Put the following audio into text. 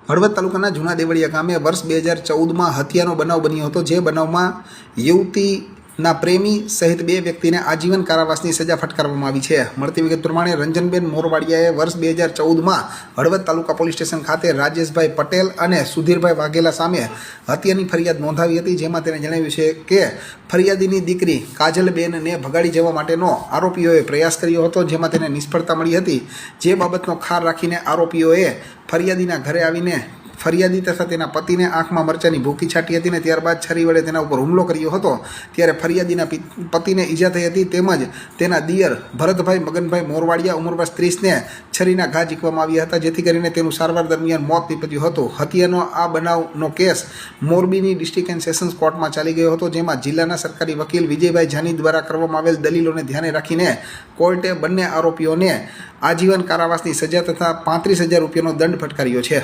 હળવદ તાલુકાના જૂના દેવળિયા ગામે વર્ષ 2014માં હત્યાનો બનાવ બન્યો હતો, જે બનાવમાં યુવતીના પ્રેમી સહિત 2 વ્યક્તિને આજીવન કારાવાસની સજા ફટકારવામાં આવી છે. મળતી વિગત પ્રમાણે રંજનબેન મોરવાડિયાએ વર્ષ 2014માં હળવદ તાલુકા પોલીસ સ્ટેશન ખાતે રાજેશભાઈ પટેલ અને સુધીરભાઈ વાઘેલા સામે હત્યાની ફરિયાદ નોંધાવી હતી, જેમાં તેણે જણાવ્યું છે કે ફરિયાદીની દીકરી કાજલબેનને ભગાડી જવા માટેનો આરોપીઓએ પ્રયાસ કર્યો હતો, જેમાં તેને નિષ્ફળતા મળી હતી. જે બાબતનો ખાર રાખીને આરોપીઓએ ફરિયાદીના ઘરે આવીને ફરિયાદી તથા તેના પતિને આંખમાં મરચાની ભૂકી છાંટી હતી અને ત્યારબાદ છરી વડે તેના ઉપર હુમલો કર્યો હતો. ત્યારે ફરિયાદીના પતિને ઈજા થઈ હતી, તેમજ તેના દિયર ભરતભાઈ મગનભાઈ મોરવાડિયા ઉંમર વર્ષ 30ને છરીના ઘા ઝીંકવામાં આવ્યા હતા, જેથી કરીને તેનું સારવાર દરમિયાન મોત નીપજ્યું હતું. હત્યાનો આ બનાવનો કેસ મોરબીની ડિસ્ટ્રિક્ટ એન્ડ સેશન્સ કોર્ટમાં ચાલી ગયો હતો, જેમાં જિલ્લાના સરકારી વકીલ વિજયભાઈ જાની દ્વારા કરવામાં આવેલ દલીલોને ધ્યાને રાખીને કોર્ટે બંને આરોપીઓને આજીવન કારાવાસની સજા તથા 35,000 રૂપિયાનો દંડ ફટકાર્યો છે.